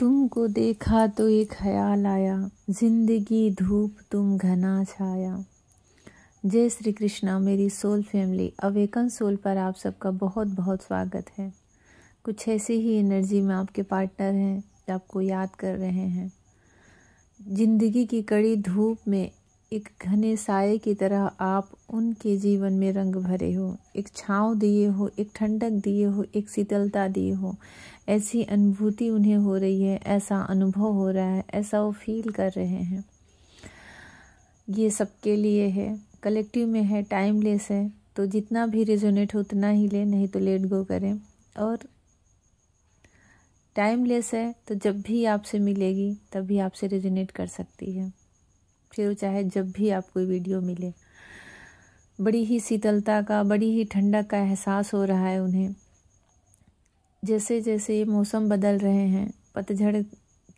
तुमको देखा तो एक ख्याल आया, जिंदगी धूप तुम घना छाया। जय श्री कृष्णा। मेरी सोल फैमिली अवेकन सोल पर आप सबका बहुत बहुत स्वागत है। कुछ ऐसी ही एनर्जी में आपके पार्टनर हैं जो आपको याद कर रहे हैं। जिंदगी की कड़ी धूप में एक घने साये की तरह आप उनके जीवन में रंग भरे हो, एक छाँव दिए हो, एक ठंडक दिए हो, एक शीतलता दिए हो। ऐसी अनुभूति उन्हें हो रही है, ऐसा अनुभव हो रहा है, ऐसा वो फील कर रहे हैं। ये सबके लिए है, कलेक्टिव में है, टाइमलेस है। तो जितना भी रेजोनेट हो उतना ही ले, नहीं तो लेट गो करें। और टाइमलेस है तो जब भी आपसे मिलेगी तभी आपसे रेजोनेट कर सकती है, फिर वो चाहे जब भी आपको वीडियो मिले। बड़ी ही शीतलता का, बड़ी ही ठंडक का एहसास हो रहा है उन्हें। जैसे जैसे ये मौसम बदल रहे हैं, पतझड़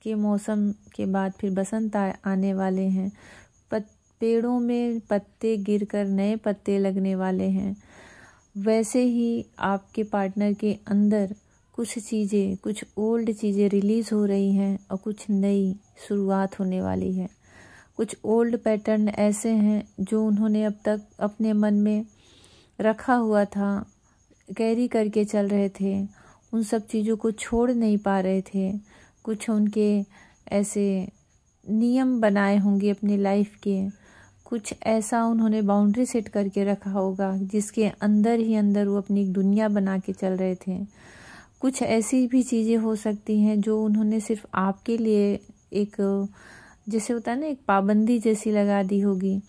के मौसम के बाद फिर बसंत आने वाले हैं, पेड़ों में पत्ते गिरकर नए पत्ते लगने वाले हैं। वैसे ही आपके पार्टनर के अंदर कुछ चीज़ें, कुछ ओल्ड चीज़ें रिलीज़ हो रही हैं और कुछ नई शुरुआत होने वाली है। कुछ ओल्ड पैटर्न ऐसे हैं जो उन्होंने अब तक अपने मन में रखा हुआ था, कैरी करके चल रहे थे, उन सब चीज़ों को छोड़ नहीं पा रहे थे। कुछ उनके ऐसे नियम बनाए होंगे अपनी लाइफ के, कुछ ऐसा उन्होंने बाउंड्री सेट करके रखा होगा जिसके अंदर ही अंदर वो अपनी दुनिया बना के चल रहे थे। कुछ ऐसी भी चीज़ें हो सकती हैं जो उन्होंने सिर्फ आपके लिए एक, जैसे होता है ना, एक पाबंदी जैसी लगा दी होगी।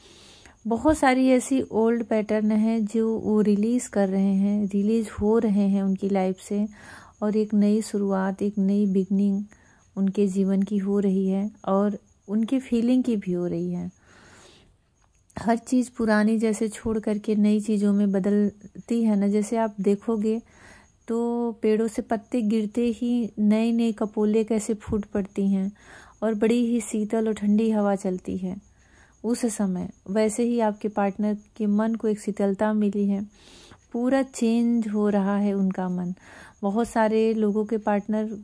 बहुत सारी ऐसी ओल्ड पैटर्न हैं जो वो रिलीज़ कर रहे हैं, रिलीज़ हो रहे हैं उनकी लाइफ से, और एक नई शुरुआत, एक नई बिगनिंग उनके जीवन की हो रही है और उनकी फीलिंग की भी हो रही है। हर चीज़ पुरानी जैसे छोड़ करके नई चीज़ों में बदलती है ना। जैसे आप देखोगे तो पेड़ों से पत्ते गिरते ही नए नए कपोले कैसे फूट पड़ती हैं और बड़ी ही शीतल और ठंडी हवा चलती है उस समय। वैसे ही आपके पार्टनर के मन को एक शीतलता मिली है, पूरा चेंज हो रहा है उनका मन। बहुत सारे लोगों के पार्टनर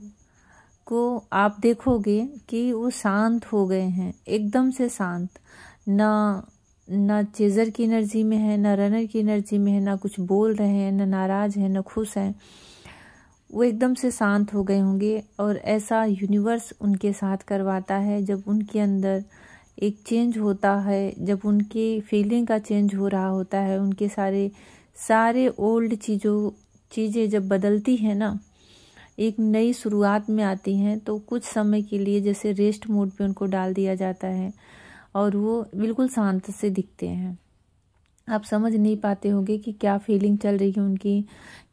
को आप देखोगे कि वो शांत हो गए हैं, एकदम से शांत। ना चेजर की एनर्जी में है, ना रनर की एनर्जी में है, ना कुछ बोल रहे हैं, ना नाराज है, ना खुश हैं। वो एकदम से शांत हो गए होंगे। और ऐसा यूनिवर्स उनके साथ करवाता है जब उनके अंदर एक चेंज होता है, जब उनकी फीलिंग का चेंज हो रहा होता है। उनके सारे ओल्ड चीज़ें जब बदलती हैं ना, एक नई शुरुआत में आती हैं, तो कुछ समय के लिए जैसे रेस्ट मोड पे उनको डाल दिया जाता है और वो बिल्कुल शांत से दिखते हैं। आप समझ नहीं पाते होंगे कि क्या फीलिंग चल रही है उनकी,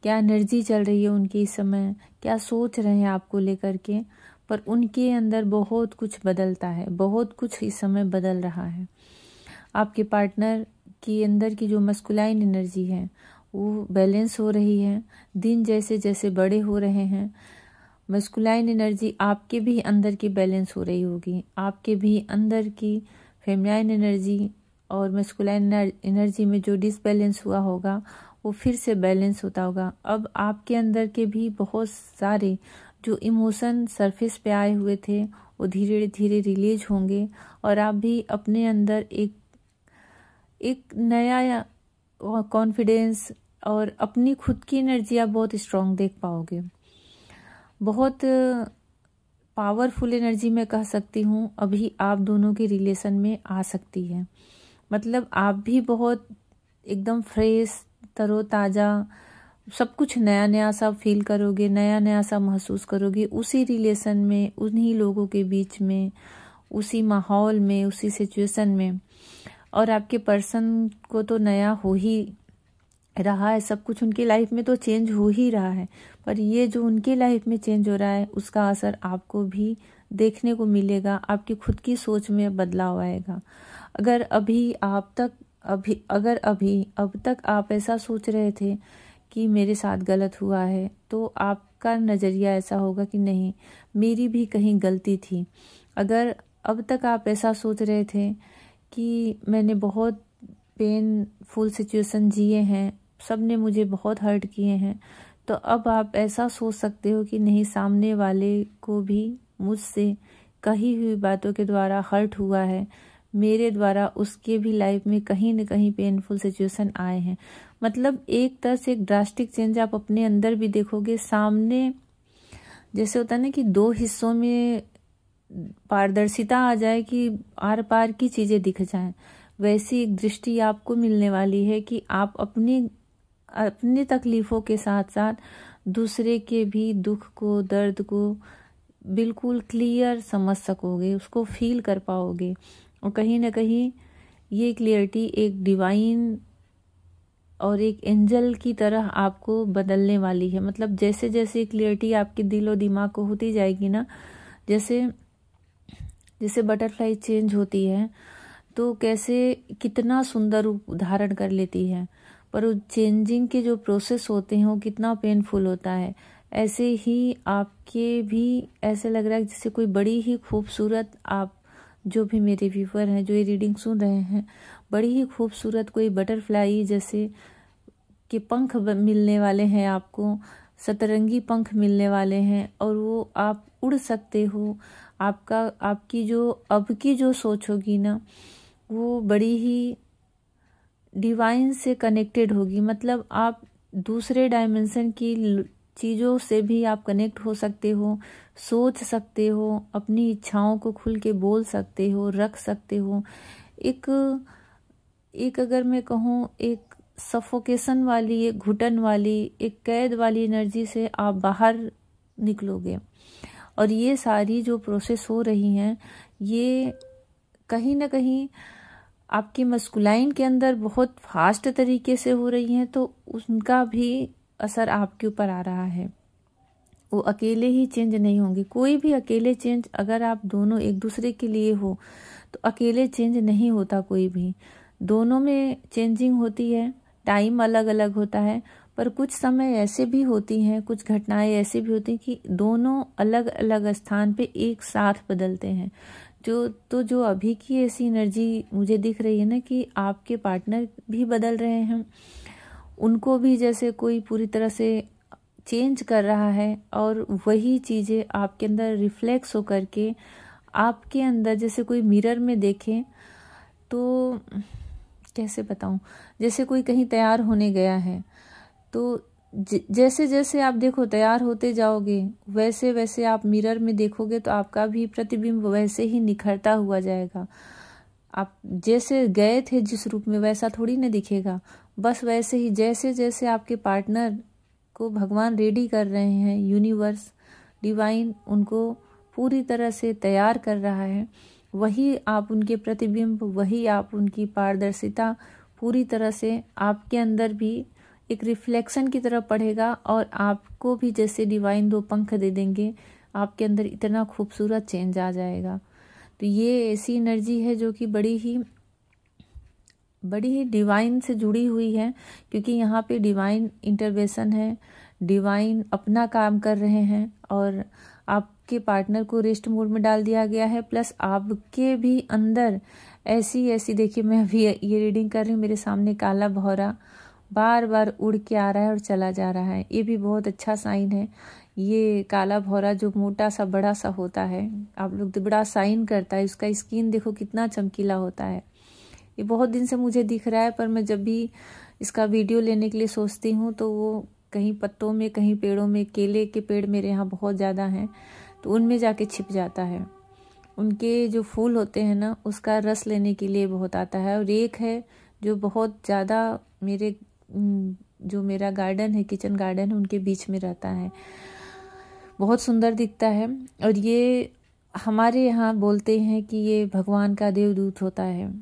क्या एनर्जी चल रही है उनकी इस समय, क्या सोच रहे हैं आपको लेकर के। पर उनके अंदर बहुत कुछ बदलता है, बहुत कुछ इस समय बदल रहा है। आपके पार्टनर की अंदर की जो मस्कुलाइन एनर्जी है वो बैलेंस हो रही है। दिन जैसे जैसे बड़े हो रहे हैं, मस्कुलाइन एनर्जी आपके भी अंदर की बैलेंस हो रही होगी। आपके भी अंदर की फेमिनाइन एनर्जी और मस्कुलाइन एनर्जी में जो डिसबैलेंस हुआ होगा वो फिर से बैलेंस होता होगा। अब आपके अंदर के भी बहुत सारे जो इमोशन सरफेस पे आए हुए थे वो धीरे धीरे रिलीज होंगे और आप भी अपने अंदर एक नया कॉन्फिडेंस और अपनी खुद की एनर्जी आप बहुत स्ट्रांग देख पाओगे। बहुत पावरफुल एनर्जी मैं कह सकती हूँ अभी आप दोनों के रिलेशन में आ सकती है। मतलब आप भी बहुत एकदम फ्रेश, तरोताज़ा, सब कुछ नया नया सा फील करोगे, नया नया सा महसूस करोगे उसी रिलेशन में, उन्हीं लोगों के बीच में, उसी माहौल में, उसी सिचुएशन में। और आपके पर्सन को तो नया हो ही रहा है, सब कुछ उनकी लाइफ में तो चेंज हो ही रहा है, पर ये जो उनके लाइफ में चेंज हो रहा है उसका असर आपको भी देखने को मिलेगा। आपकी खुद की सोच में बदलाव आएगा। अगर अब तक आप ऐसा सोच रहे थे कि मेरे साथ गलत हुआ है, तो आपका नज़रिया ऐसा होगा कि नहीं, मेरी भी कहीं गलती थी। अगर अब तक आप ऐसा सोच रहे थे कि मैंने बहुत पेनफुल सिचुएशन जिए हैं, सब ने मुझे बहुत हर्ट किए हैं, तो अब आप ऐसा सोच सकते हो कि नहीं, सामने वाले को भी मुझसे कही हुई बातों के द्वारा हर्ट हुआ है, मेरे द्वारा उसके भी लाइफ में कहीं न कहीं पेनफुल सिचुएशन आए हैं। मतलब एक तरह से एक ड्रास्टिक चेंज आप अपने अंदर भी देखोगे। सामने जैसे होता है ना कि दो हिस्सों में पारदर्शिता आ जाए कि आर पार की चीजें दिख जाएं, वैसी एक दृष्टि आपको मिलने वाली है कि आप अपनी तकलीफों के साथ साथ दूसरे के भी दुख को, दर्द को बिल्कुल क्लियर समझ सकोगे, उसको फील कर पाओगे। और कहीं ना कहीं ये क्लियरिटी एक डिवाइन और एक एंजल की तरह आपको बदलने वाली है। मतलब जैसे जैसे क्लियरिटी आपके दिल और दिमाग को होती जाएगी ना, जैसे जैसे बटरफ्लाई चेंज होती है तो कैसे कितना सुंदर रूप धारण कर लेती है, पर उस चेंजिंग के जो प्रोसेस होते हैं वो कितना पेनफुल होता है। ऐसे ही आपके भी ऐसे लग रहा है जैसे कोई बड़ी ही खूबसूरत, आप जो भी मेरे व्यूअर हैं जो ये रीडिंग सुन रहे हैं, बड़ी ही खूबसूरत कोई बटरफ्लाई जैसे के पंख मिलने वाले हैं आपको, सतरंगी पंख मिलने वाले हैं और वो आप उड़ सकते हो। आपकी जो अब की जो सोच होगी ना वो बड़ी ही डिवाइन से कनेक्टेड होगी। मतलब आप दूसरे डायमेंशन की चीज़ों से भी आप कनेक्ट हो सकते हो, सोच सकते हो, अपनी इच्छाओं को खुल के बोल सकते हो, रख सकते हो। एक अगर मैं कहूँ एक सफोकेशन वाली, एक घुटन वाली, एक कैद वाली एनर्जी से आप बाहर निकलोगे। और ये सारी जो प्रोसेस हो रही हैं ये कहीं ना कहीं आपकी मस्कुलाइन के अंदर बहुत फास्ट तरीके से हो रही हैं, तो उनका भी असर आपके ऊपर आ रहा है। वो अकेले ही चेंज नहीं होंगे, कोई भी अकेले चेंज, अगर आप दोनों एक दूसरे के लिए हो तो अकेले चेंज नहीं होता कोई भी, दोनों में चेंजिंग होती है। टाइम अलग अलग होता है, पर कुछ समय ऐसे भी होती हैं, कुछ घटनाएं ऐसी भी होती हैं कि दोनों अलग अलग स्थान पे एक साथ बदलते हैं। जो अभी की ऐसी एनर्जी मुझे दिख रही है ना कि आपके पार्टनर भी बदल रहे हैं, उनको भी जैसे कोई पूरी तरह से चेंज कर रहा है और वही चीज़ें आपके अंदर रिफ्लेक्स होकर के आपके अंदर जैसे कोई मिरर में देखे तो कैसे बताऊं, जैसे कोई कहीं तैयार होने गया है तो जैसे जैसे आप देखो तैयार होते जाओगे वैसे वैसे आप मिरर में देखोगे तो आपका भी प्रतिबिंब वैसे ही निखरता हुआ जाएगा। आप जैसे गए थे जिस रूप में वैसा थोड़ी ना दिखेगा, बस वैसे ही जैसे जैसे आपके पार्टनर को भगवान रेडी कर रहे हैं, यूनिवर्स डिवाइन उनको पूरी तरह से तैयार कर रहा है, वही आप उनके प्रतिबिंब, वही आप उनकी पारदर्शिता पूरी तरह से आपके अंदर भी एक रिफ्लेक्शन की तरह पड़ेगा और आपको भी जैसे डिवाइन दो पंख दे देंगे, आपके अंदर इतना खूबसूरत चेंज आ जाएगा। तो ये ऐसी एनर्जी है जो कि बड़ी ही डिवाइन से जुड़ी हुई है, क्योंकि यहाँ पे डिवाइन इंटरवेंशन है, डिवाइन अपना काम कर रहे हैं और आपके पार्टनर को रेस्ट मोड में डाल दिया गया है। प्लस आपके भी अंदर ऐसी देखिए, मैं अभी ये रीडिंग कर रही हूँ, मेरे सामने काला भौरा बार बार उड़ के आ रहा है और चला जा रहा है। ये भी बहुत अच्छा साइन है। ये काला भौरा जो मोटा सा बड़ा सा होता है, आप लोग तो बड़ा साइन करता है, उसका स्किन देखो कितना चमकीला होता है। ये बहुत दिन से मुझे दिख रहा है, पर मैं जब भी इसका वीडियो लेने के लिए सोचती हूँ तो वो कहीं पत्तों में, कहीं पेड़ों में, केले के पेड़ मेरे यहाँ बहुत ज़्यादा हैं तो उनमें जाके छिप जाता है। उनके जो फूल होते हैं ना उसका रस लेने के लिए बहुत आता है। और एक है जो बहुत ज़्यादा जो मेरा गार्डन है, किचन गार्डन है, उनके बीच में रहता है, बहुत सुंदर दिखता है। और ये हमारे यहाँ बोलते हैं कि ये भगवान का देवदूत होता है,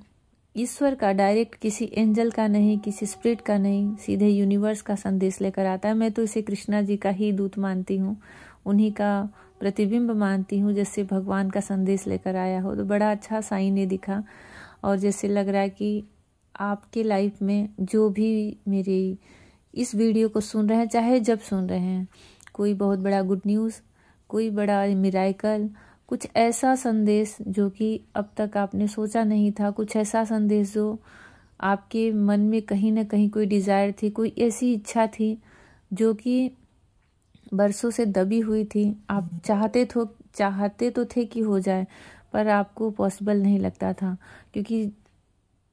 ईश्वर का, डायरेक्ट किसी एंजल का नहीं, किसी स्पिरिट का नहीं, सीधे यूनिवर्स का संदेश लेकर आता है। मैं तो इसे कृष्णा जी का ही दूत मानती हूँ, उन्हीं का प्रतिबिंब मानती हूँ, जैसे भगवान का संदेश लेकर आया हो। तो बड़ा अच्छा साइन ये दिखा और जैसे लग रहा है कि आपके लाइफ में जो भी मेरी इस वीडियो को सुन रहे हैं, चाहे जब सुन रहे हैं, कोई बहुत बड़ा गुड न्यूज़, कोई बड़ा मिराइकल, कुछ ऐसा संदेश जो कि अब तक आपने सोचा नहीं था, कुछ ऐसा संदेश जो आपके मन में कहीं ना कहीं कोई डिज़ायर थी, कोई ऐसी इच्छा थी जो कि बरसों से दबी हुई थी। आप चाहते तो थे कि हो जाए, पर आपको पॉसिबल नहीं लगता था, क्योंकि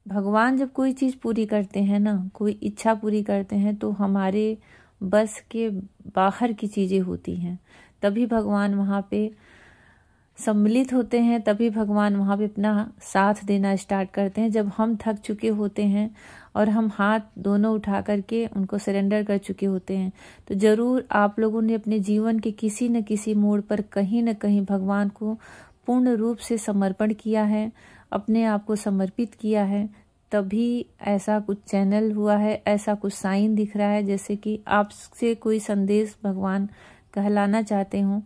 भगवान जब कोई चीज़ पूरी करते हैं ना, कोई इच्छा पूरी करते हैं, तो हमारे बस के बाहर की चीज़ें होती हैं। तभी भगवान वहाँ पे सम्मिलित होते हैं, तभी भगवान वहाँ पे अपना साथ देना स्टार्ट करते हैं, जब हम थक चुके होते हैं और हम हाथ दोनों उठा करके उनको सरेंडर कर चुके होते हैं। तो ज़रूर आप लोगों ने अपने जीवन के किसी न किसी मोड़ पर कहीं न कहीं भगवान को पूर्ण रूप से समर्पण किया है, अपने आप को समर्पित किया है, तभी ऐसा कुछ चैनल हुआ है, ऐसा कुछ साइन दिख रहा है, जैसे कि आपसे कोई संदेश भगवान कहलाना चाहते हों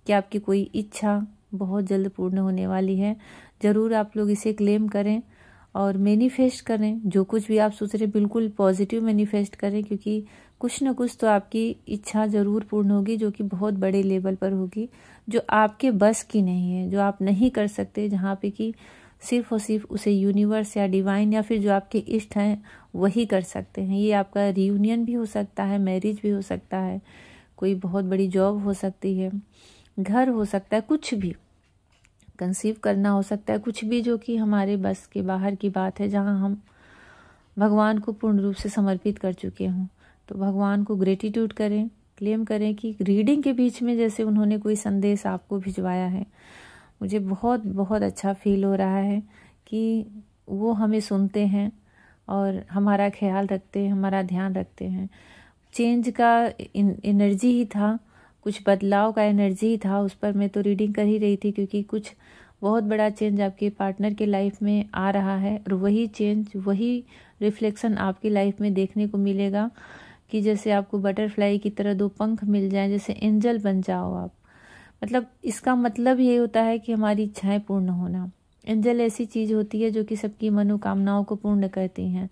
कि आपकी कोई इच्छा बहुत जल्द पूर्ण होने वाली है। ज़रूर आप लोग इसे क्लेम करें और मैनिफेस्ट करें। जो कुछ भी आप सोच रहे बिल्कुल पॉजिटिव मैनिफेस्ट करें, क्योंकि कुछ न कुछ तो आपकी इच्छा ज़रूर पूर्ण होगी, जो कि बहुत बड़े लेवल पर होगी, जो आपके बस की नहीं है, जो आप नहीं कर सकते, जहाँ पे कि सिर्फ और सिर्फ उसे यूनिवर्स या डिवाइन या फिर जो आपके इष्ट हैं वही कर सकते हैं। ये आपका रियूनियन भी हो सकता है, मैरिज भी हो सकता है, कोई बहुत बड़ी जॉब हो सकती है, घर हो सकता है, कुछ भी कंसीव करना हो सकता है, कुछ भी जो कि हमारे बस के बाहर की बात है, जहाँ हम भगवान को पूर्ण रूप से समर्पित कर चुके हों। तो भगवान को ग्रेटिट्यूड करें, क्लेम करें कि रीडिंग के बीच में जैसे उन्होंने कोई संदेश आपको भिजवाया है, मुझे बहुत बहुत अच्छा फील हो रहा है कि वो हमें सुनते हैं और हमारा ख्याल रखते हैं, हमारा ध्यान रखते हैं। चेंज का एनर्जी ही था, कुछ बदलाव का एनर्जी ही था, उस पर मैं तो रीडिंग कर ही रही थी, क्योंकि कुछ बहुत बड़ा चेंज आपके पार्टनर के लाइफ में आ रहा है और वही चेंज, वही रिफ्लेक्शन आपकी लाइफ में देखने को मिलेगा कि जैसे आपको बटरफ्लाई की तरह 2 पंख मिल जाएं, जैसे एंजल बन जाओ आप। मतलब इसका मतलब ये होता है कि हमारी इच्छाएं पूर्ण होना। एंजल ऐसी चीज़ होती है जो कि सबकी मनोकामनाओं को पूर्ण करती हैं।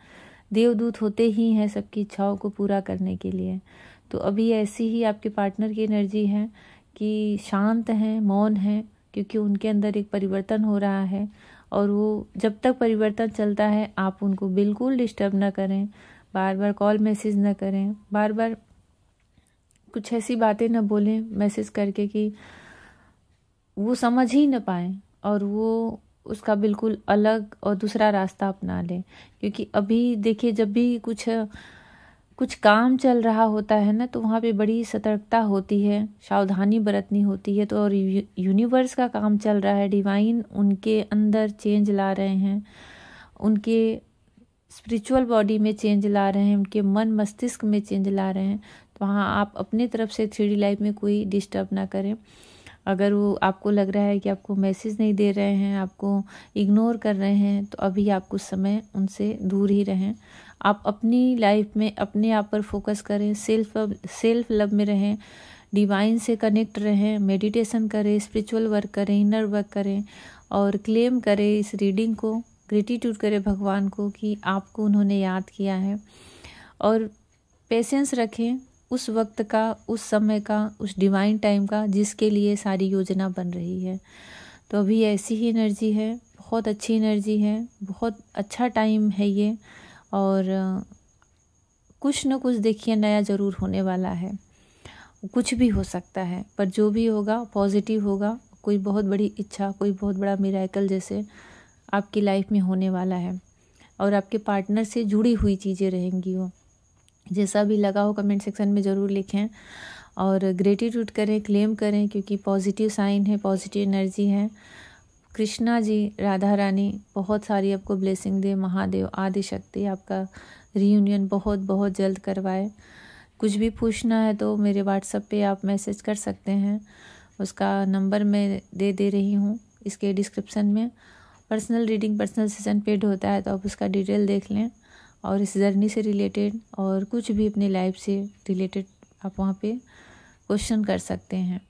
देवदूत होते ही हैं सबकी इच्छाओं को पूरा करने के लिए। तो अभी ऐसी ही आपके पार्टनर की एनर्जी है कि शांत हैं, मौन हैं, क्योंकि उनके अंदर एक परिवर्तन हो रहा है और वो जब तक परिवर्तन चलता है आप उनको बिल्कुल डिस्टर्ब ना करें, बार बार कॉल मैसेज ना करें, बार बार कुछ ऐसी बातें ना बोलें मैसेज करके कि वो समझ ही ना पाए और वो उसका बिल्कुल अलग और दूसरा रास्ता अपना लें। क्योंकि अभी देखिए, जब भी कुछ काम चल रहा होता है ना, तो वहाँ पे बड़ी सतर्कता होती है, सावधानी बरतनी होती है। तो और यूनिवर्स का काम चल रहा है, डिवाइन उनके अंदर चेंज ला रहे हैं, उनके स्पिरिचुअल बॉडी में चेंज ला रहे हैं, उनके मन मस्तिष्क में चेंज ला रहे हैं। तो वहाँ आप अपनी तरफ से 3D लाइफ में कोई डिस्टर्ब ना करें। अगर वो आपको लग रहा है कि आपको मैसेज नहीं दे रहे हैं, आपको इग्नोर कर रहे हैं, तो अभी आप कुछ समय उनसे दूर ही रहें। आप अपनी लाइफ में अपने आप पर फोकस करें, सेल्फ लव में रहें, डिवाइन से कनेक्ट रहें, मेडिटेशन करें, स्पिरिचुअल वर्क करें, इनर वर्क करें और क्लेम करें इस रीडिंग को, ग्रेटिट्यूड करें भगवान को कि आपको उन्होंने याद किया है। और पेशेंस रखें उस वक्त का, उस समय का, उस डिवाइन टाइम का जिसके लिए सारी योजना बन रही है। तो अभी ऐसी ही एनर्जी है, बहुत अच्छी एनर्जी है, बहुत अच्छा टाइम है ये। और कुछ न कुछ देखिए नया ज़रूर होने वाला है। कुछ भी हो सकता है, पर जो भी होगा पॉजिटिव होगा। कोई बहुत बड़ी इच्छा, कोई बहुत बड़ा मिरेकल जैसे आपकी लाइफ में होने वाला है और आपके पार्टनर से जुड़ी हुई चीज़ें रहेंगी। वो जैसा भी लगा हो कमेंट सेक्शन में ज़रूर लिखें और ग्रेटिट्यूड करें, क्लेम करें, क्योंकि पॉजिटिव साइन है, पॉजिटिव एनर्जी है। कृष्णा जी, राधा रानी बहुत सारी आपको ब्लेसिंग दे। महादेव आदि शक्ति आपका रीयूनियन बहुत बहुत जल्द करवाए। कुछ भी पूछना है तो मेरे व्हाट्सएप पे आप मैसेज कर सकते हैं, उसका नंबर मैं दे रही हूँ इसके डिस्क्रिप्शन में। Personal reading, personal session paid होता है, तो आप उसका डिटेल देख लें और इस जर्नी से रिलेटेड और कुछ भी अपनी लाइफ से रिलेटेड आप वहाँ पे क्वेश्चन कर सकते हैं।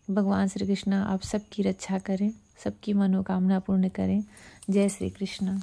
भगवान श्री कृष्ण आप सबकी रक्षा करें, सबकी मनोकामना पूर्ण करें। जय श्री कृष्ण।